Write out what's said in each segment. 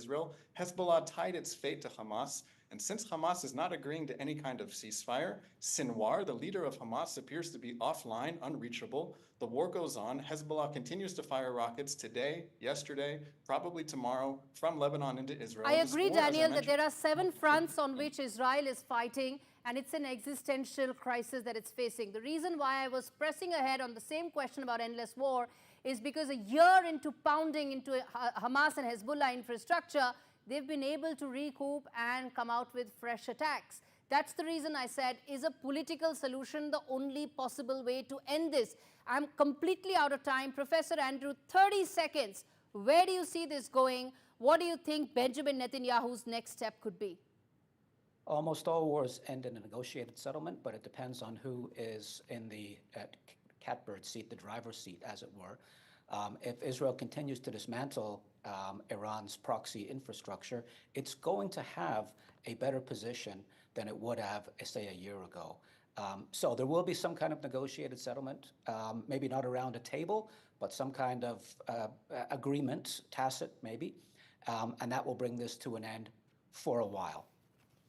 Israel, Hezbollah tied its fate to Hamas. And since Hamas is not agreeing to any kind of ceasefire, Sinwar, the leader of Hamas, appears to be offline, unreachable. The war goes on. Hezbollah continues to fire rockets today, yesterday, probably tomorrow, from Lebanon into Israel. I agree, Daniel, that there are 7 fronts on which Israel is fighting, and it's an existential crisis that it's facing. The reason why I was pressing ahead on the same question about endless war is because a year into pounding into Hamas and Hezbollah infrastructure, they've been able to recoup and come out with fresh attacks. That's the reason I said, is a political solution the only possible way to end this? I'm completely out of time. Professor Andrew, 30 seconds. Where do you see this going? What do you think Benjamin Netanyahu's next step could be? Almost all wars end in a negotiated settlement, but it depends on who is in the catbird seat, the driver's seat, as it were. If Israel continues to dismantle Iran's proxy infrastructure, it's going to have a better position than it would have, say, a year ago. So there will be some kind of negotiated settlement, maybe not around a table, but some kind of agreement, tacit maybe, and that will bring this to an end for a while.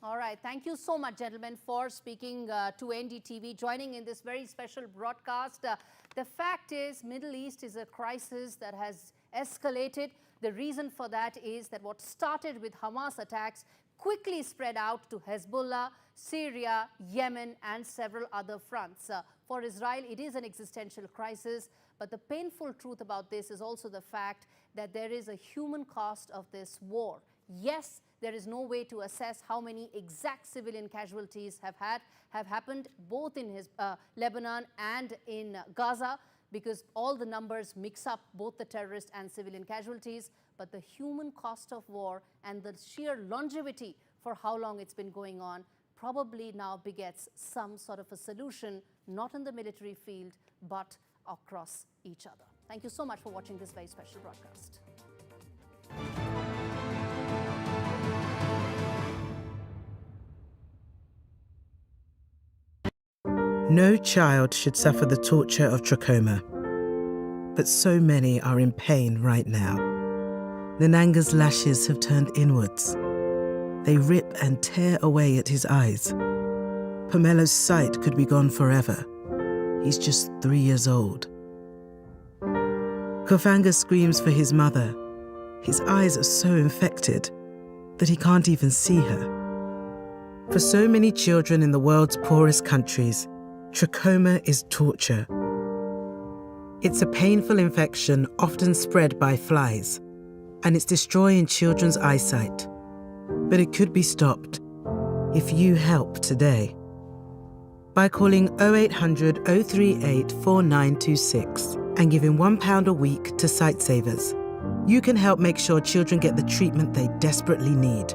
All right. Thank you so much, gentlemen, for speaking to NDTV, joining in this very special broadcast. The fact is, Middle East is a crisis that has escalated. The reason for that is that what started with Hamas attacks quickly spread out to Hezbollah, Syria, Yemen, and several other fronts. For Israel, it is an existential crisis, but the painful truth about this is also the fact that there is a human cost of this war. Yes, there is no way to assess how many exact civilian casualties have happened both in Lebanon and in Gaza, because all the numbers mix up both the terrorist and civilian casualties. But the human cost of war and the sheer longevity for how long it's been going on probably now begets some sort of a solution, not in the military field, but across each other. Thank you so much for watching this very special broadcast. No child should suffer the torture of trachoma, but so many are in pain right now. Nananga's lashes have turned inwards. They rip and tear away at his eyes. Pomelo's sight could be gone forever. He's just 3 years old. Kofanga screams for his mother. His eyes are so infected that he can't even see her. For so many children in the world's poorest countries, trachoma is torture. It's a painful infection often spread by flies, and it's destroying children's eyesight. But it could be stopped if you help today. By calling 0800 038 4926 and giving £1 a week to Sightsavers, you can help make sure children get the treatment they desperately need.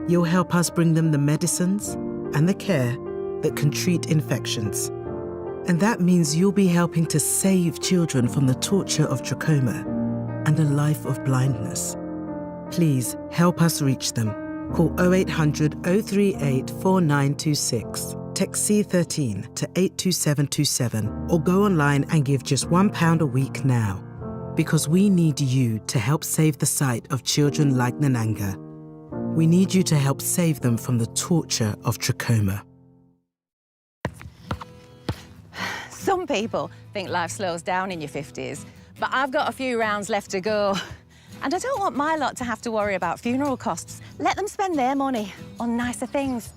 You'll help us bring them the medicines and the care that can treat infections. And that means you'll be helping to save children from the torture of trachoma and a life of blindness. Please help us reach them. Call 0800 038 4926. Text C13 to 82727 or go online and give just £1 a week now. Because we need you to help save the sight of children like Nananga. We need you to help save them from the torture of trachoma. Some people think life slows down in your 50s, but I've got a few rounds left to go. And I don't want my lot to have to worry about funeral costs. Let them spend their money on nicer things.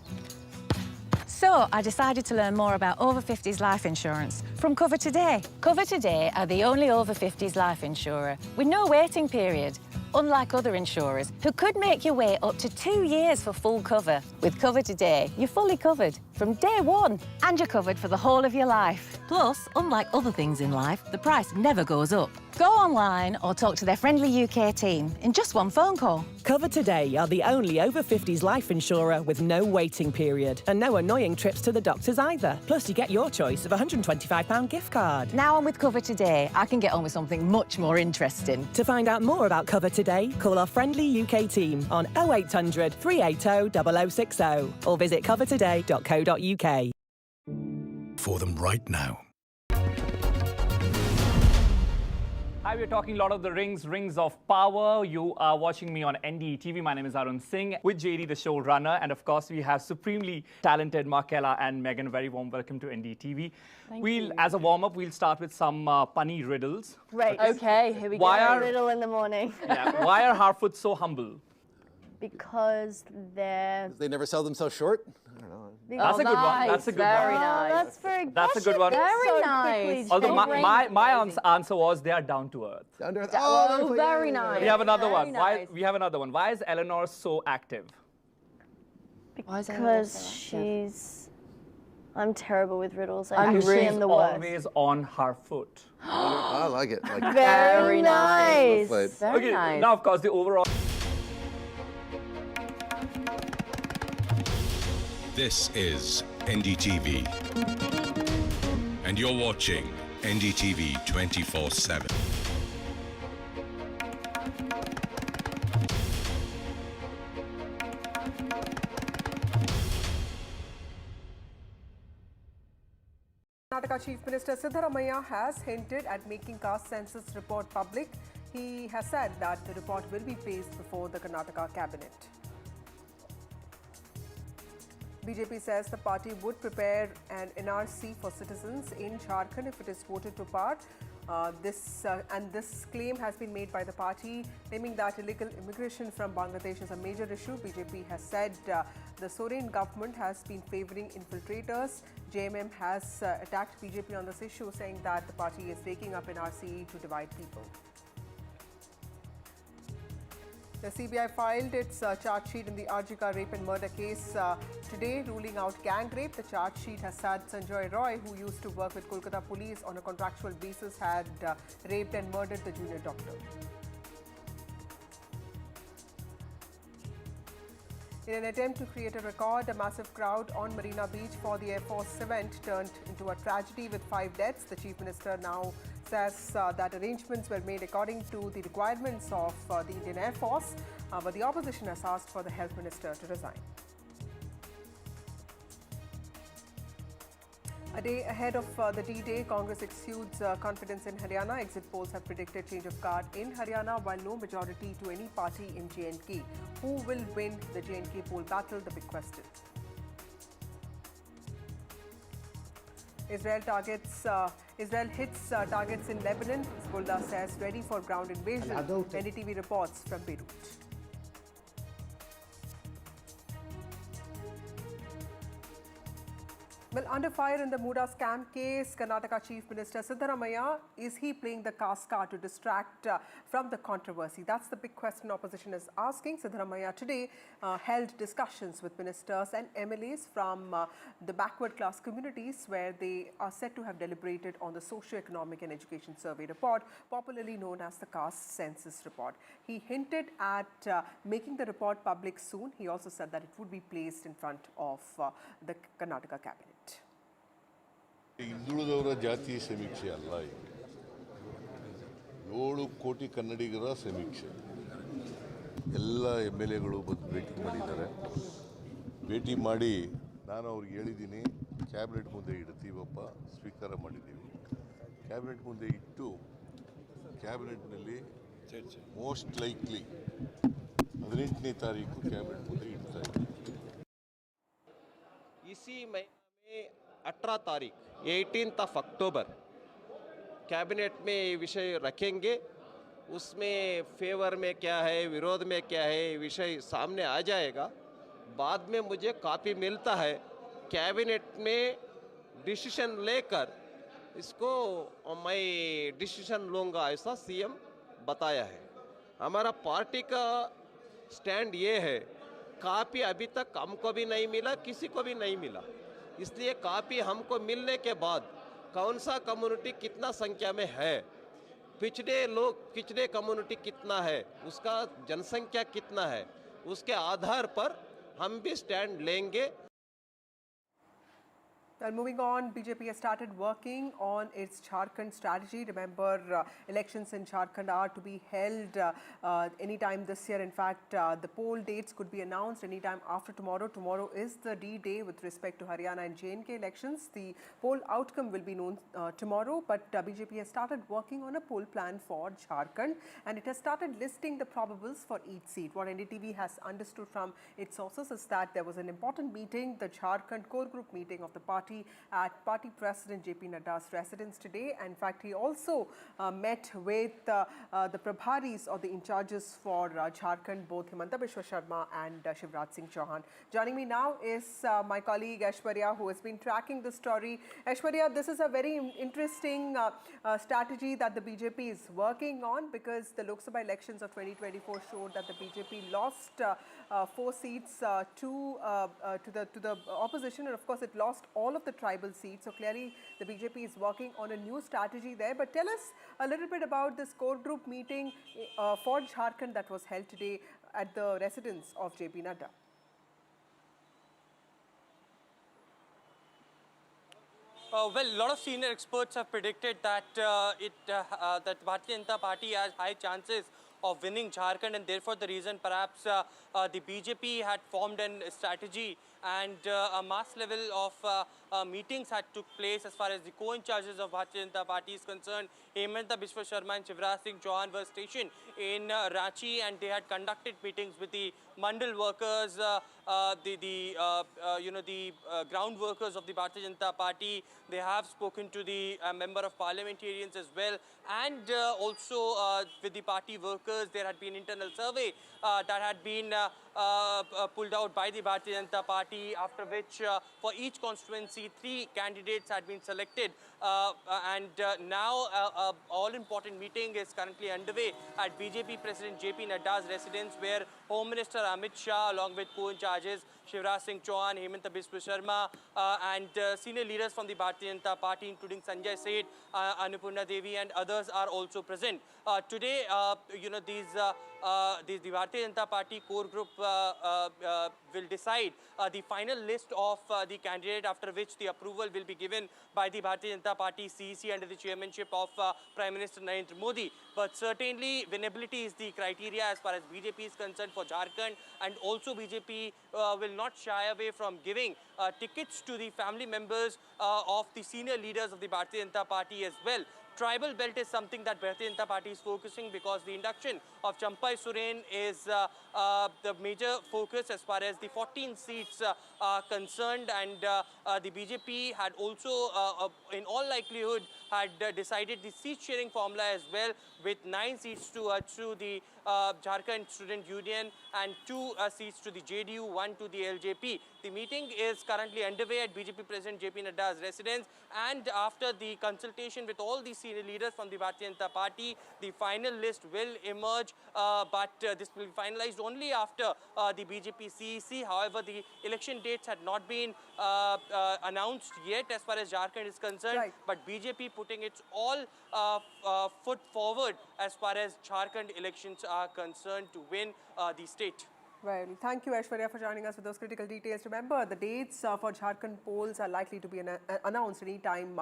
So I decided to learn more about over 50s life insurance from Cover Today. Cover Today are the only over 50s life insurer with no waiting period, unlike other insurers who could make you wait up to 2 years for full cover. With Cover Today, you're fully covered from day one, and you're covered for the whole of your life. Plus, unlike other things in life, the price never goes up. Go online or talk to their friendly UK team in just one phone call. Cover Today are the only over 50s life insurer with no waiting period and no annoying trips to the doctors either. Plus, you get your choice of a £125 gift card. Now I'm with Cover Today, I can get on with something much more interesting. To find out more about Cover Today, call our friendly UK team on 0800 380 0060 or visit covertoday.co.uk. For them right now. Hi, we're talking Lord of the Rings, Rings of Power. You are watching me on NDTV. My name is Arun Singh with JD, the showrunner. And of course, we have supremely talented Markella and Megan. A very warm welcome to NDTV. As a warm-up, we'll start with some punny riddles. Great. Okay, here we go. Riddle in the morning. Why are Harfoot so humble? Because they never sell them so short? I don't know. That's a good one. That's a good very one. Nice. That's a good one. Very nice. Although my answer was they are down to earth. Down to earth. Oh, very nice. We have another one. Nice. We have another one. Why is Eleanor so active? Because she's... I'm terrible with riddles. I'm actually am the worst. always on her foot. I like it. Very nice. Very nice. Now, of course, the overall... This is NDTV, and you're watching NDTV 24/7. Karnataka Chief Minister Siddaramaiah has hinted at making caste census report public. He has said that the report will be placed before the Karnataka cabinet. BJP says the party would prepare an NRC for citizens in Jharkhand if it is voted to power. This claim has been made by the party, claiming that illegal immigration from Bangladesh is a major issue. BJP has said the Sorein government has been favouring infiltrators. JMM has attacked BJP on this issue, saying that the party is taking up NRC to divide people. The CBI filed its charge sheet in the Arjika rape and murder case today, ruling out gang rape. The charge sheet has said Sanjoy Roy, who used to work with Kolkata police on a contractual basis, had raped and murdered the junior doctor. In an attempt to create a record, a massive crowd on Marina Beach for the Air Force event turned into a tragedy with 5 deaths. The Chief Minister now says that arrangements were made according to the requirements of the Indian Air Force, but the opposition has asked for the Health Minister to resign. A day ahead of the D-Day, Congress exudes confidence in Haryana. Exit polls have predicted change of guard in Haryana, while no majority to any party in J&K. Who will win the J&K poll battle? The big question. Israel hits targets in Lebanon. Hezbollah says ready for ground invasion. NDTV reports from Beirut. Well, under fire in the Muda scam case, Karnataka Chief Minister Siddaramaiah, is he playing the caste card to distract from the controversy? That's the big question opposition is asking. Siddaramaiah today held discussions with ministers and MLAs from the backward class communities, where they are said to have deliberated on the socio-economic and education survey report, popularly known as the caste census report. He hinted at making the report public soon. He also said that it would be placed in front of the Karnataka cabinet. ಹಿಂದುಳಿದವರ ಜಾತಿ ಸಮೀಕ್ಷೆ ಅಲ್ಲ ಇದು. 7 ಕೋಟಿ ಕನ್ನಡಿಗರ ಸಮೀಕ್ಷೆ. ಎಲ್ಲ MLAಗಳು ಬಂದು ಭೇಟಿ ಮಾಡಿದ್ದಾರೆ. ಭೇಟಿ ಮಾಡಿ ನಾನು ಅವ್ರಿಗೆ ಹೇಳಿದ್ದೀನಿ, ಕ್ಯಾಬಿನೆಟ್ ಮುಂದೆ ಇಡ್ತೀವಪ್ಪ, ಸ್ವೀಕಾರ ಮಾಡಿದ್ದೀವಿ. ಕ್ಯಾಬಿನೆಟ್ ಮುಂದೆ ಇಟ್ಟು ಕ್ಯಾಬಿನೆಟ್ನಲ್ಲಿ ಮೋಸ್ಟ್ ಲೈಕ್ಲಿ 18ನೇ ತಾರೀಕು ಕ್ಯಾಬಿನೆಟ್ ಮುಂದೆ ಇಡ್ತಾ ಇದ್ದೀವಿ. इसी महीने 18 तारीख 18th of अक्टूबर कैबिनेट में ये विषय रखेंगे. उसमें फेवर में क्या है, विरोध में क्या है, विषय सामने आ जाएगा. बाद में मुझे कॉपी मिलता है, कैबिनेट में डिसीजन लेकर इसको मैं डिसीजन लूँगा, ऐसा सीएम बताया है. हमारा पार्टी का स्टैंड ये है, कॉपी अभी तक हमको भी नहीं मिला, किसी को भी नहीं मिला. इसलिए कॉपी हमको मिलने के बाद कौन सा कम्युनिटी कितना संख्या में है, पिछड़े कम्युनिटी कितना है, उसका जनसंख्या कितना है, उसके आधार पर हम भी स्टैंड लेंगे. Well, moving on, BJP has started working on its Jharkhand strategy. Remember, elections in Jharkhand are to be held anytime this year. In fact, the poll dates could be announced anytime after tomorrow. Tomorrow is the D-Day with respect to Haryana and J&K elections. The poll outcome will be known tomorrow, but BJP has started working on a poll plan for Jharkhand, and it has started listing the probables for each seat. What NDTV has understood from its sources is that there was an important meeting, the Jharkhand core group meeting of the party at Party President JP Nadda's residence today. In fact, he also met with the Prabharis or the in-charges for Jharkhand, both Himanta Biswa Sharma and Shivraj Singh Chauhan. Joining me now is my colleague Aishwarya, who has been tracking the story. Aishwarya, this is a very interesting strategy that the BJP is working on, because the Lok Sabha elections of 2024 showed that the BJP lost 4 seats to the opposition, and of course it lost all of the tribal seats. So clearly the BJP is working on a new strategy there. But tell us a little bit about this core group meeting for Jharkhand that was held today at the residence of JP Nadda. Well, a lot of senior experts have predicted that that Bharatiya Janata Party has high chances of winning Jharkhand, and therefore the reason perhaps the BJP had formed a strategy, and a mass level of meetings had took place as far as the co-in-charges of Bharatiya Janata Party is concerned. Himanta Biswa Sharma and Shivraj Singh Chauhan were stationed in Ranchi, and they had conducted meetings with the mandal workers, the ground workers of the Bharatiya Janata Party. They have spoken to the member of parliamentarians as well, and also with the party workers. There had been internal survey that had been pulled out by the Bharatiya Janata Party, after which for each constituency 3 candidates had been selected, and now all-important meeting is currently underway at BJP President JP Nadda's residence, where Home Minister Amit Shah, along with co-in-charges Shivraj Singh Chauhan, Himanta Biswa Sharma, and senior leaders from the Bharatiya Janata Party, including Sanjay Seth, Annapurna Devi, and others are also present. Today, the Bharatiya Janata Party core group will decide the final list of the candidate, after which the approval will be given by the Bharatiya Janata Party CEC under the chairmanship of Prime Minister Narendra Modi. But certainly winnability is the criteria as far as BJP is concerned for Jharkhand, and also BJP will not shy away from giving tickets to the family members of the senior leaders of the Bharatiya Janata Party as well. Tribal belt is something that Bharatiya Janata Party is focusing, because the induction of Champai Soren is the major focus as far as the 14 seats are concerned, and the BJP had also, in all likelihood, had decided the seat sharing formula as well, with 9 seats to the Jharkhand Student Union and 2 seats to the JDU, 1 to the LJP. The meeting is currently underway at BJP President JP Nadda's residence, and after the consultation with all the senior leaders from the Bharatiya Janata Party, the final list will emerge, but this will be finalized only after the BJP CEC. However, the election dates had not been announced yet as far as Jharkhand is concerned, right. But BJP putting its all foot forward as far as Jharkhand elections are concerned to win the state. Well, thank you, Aishwarya, for joining us with those critical details. Remember, the dates for Jharkhand polls are likely to be announced any time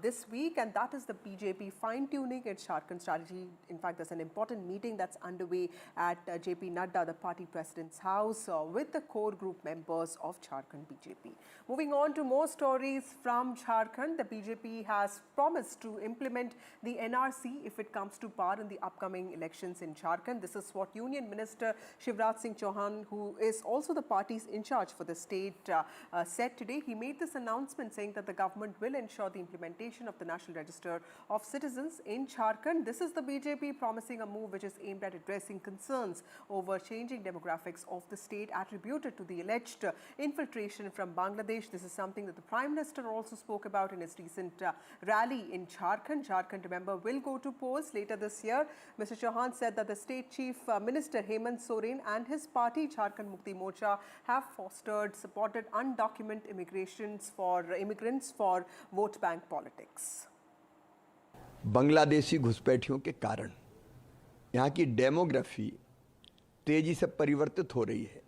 this week, and that is the BJP fine-tuning its Jharkhand strategy. In fact, there's an important meeting that's underway at JP Nadda, the party president's house, with the core group members of Jharkhand BJP. Moving on to more stories from Jharkhand, the BJP has promised to implement the NRC if it comes to power in the upcoming elections in Jharkhand. This is what Union Minister Shivraj Singh Chauhan, who is also the party's in charge for the state, said today. He made this announcement saying that the government will ensure the implementation of the National Register of Citizens in Jharkhand. This is the BJP promising a move which is aimed at addressing concerns over changing demographics of the state attributed to the alleged infiltration from Bangladesh. This is something that the Prime Minister also spoke about in his recent rally in Jharkhand. Jharkhand, remember, will go to polls later this year. Mr. Chauhan said that the State Chief Minister Hemant Soren and his party, Jharkhand Mukti Morcha, have supported undocumented immigrants for vote bank politics. Bangladeshi घुसपैठियों के कारण यहाँ की demography तेजी से परिवर्तित हो रही है।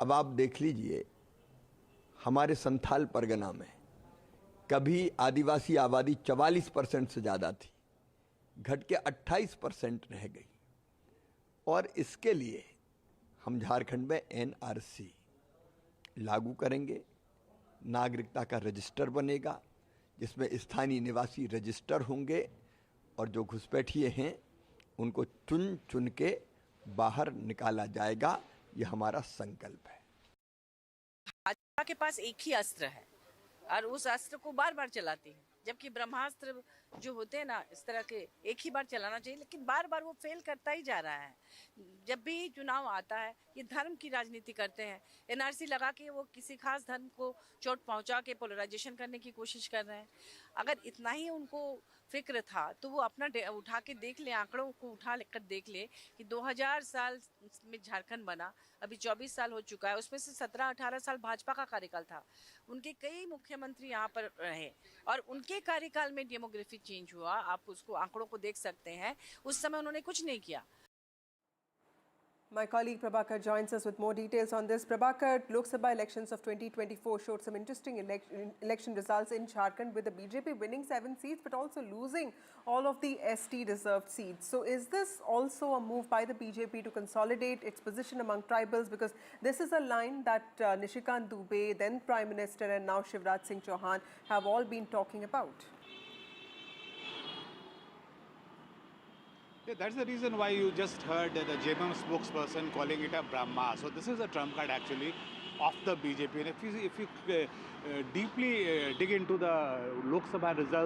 अब आप देख लीजिए, हमारे संथाल परगना में कभी आदिवासी आबादी 44% से ज़्यादा थी, घट के 28% रह गई। और इसके लिए हम झारखंड में NRC लागू करेंगे, नागरिकता का रजिस्टर बनेगा जिसमें स्थानीय निवासी रजिस्टर होंगे और जो घुसपैठिए हैं उनको चुन चुन के बाहर निकाला जाएगा। ये हमारा संकल्प है। भाजपा के पास एक ही अस्त्र है और उस अस्त्र को बार बार चलाती है, जबकि ब्रह्मास्त्र जो होते हैं ना इस तरह के एक ही बार चलाना चाहिए, लेकिन बार बार वो फेल करता ही जा रहा है। जब भी चुनाव आता है ये धर्म की राजनीति करते हैं, NRC लगा के वो किसी खास धर्म को चोट पहुंचा के पोलराइजेशन करने की कोशिश कर रहे हैं। अगर इतना ही उनको फिक्र था तो वो अपना उठा के देख ले, आंकड़ों को उठा कर देख ले कि 2000 साल में झारखंड बना, अभी 24 साल हो चुका है, उसमें से 17-18 साल भाजपा का कार्यकाल था। उनके कई मुख्यमंत्री यहाँ पर रहे और उनके कार्यकाल में डेमोग्राफी चेंज हुआ। आप उसको आंकड़ों को देख सकते हैं, उस समय उन्होंने कुछ नहीं किया। My colleague Prabhakar joins us with more details on this. Prabhakar, Lok Sabha elections of 2024 showed some interesting election results in Jharkhand, with the BJP winning 7 seats but also losing all of the ST reserved seats. So is this also a move by the BJP to consolidate its position among tribals? Because this is a line that Nishikant Dubey, then Prime Minister, and now Shivraj Singh Chauhan have all been talking about. Yeah, that's the reason why you just heard the JMM spokesperson calling it a Brahma. So this is a trump card actually of the BJP. And if you deeply dig into the Lok Sabha results,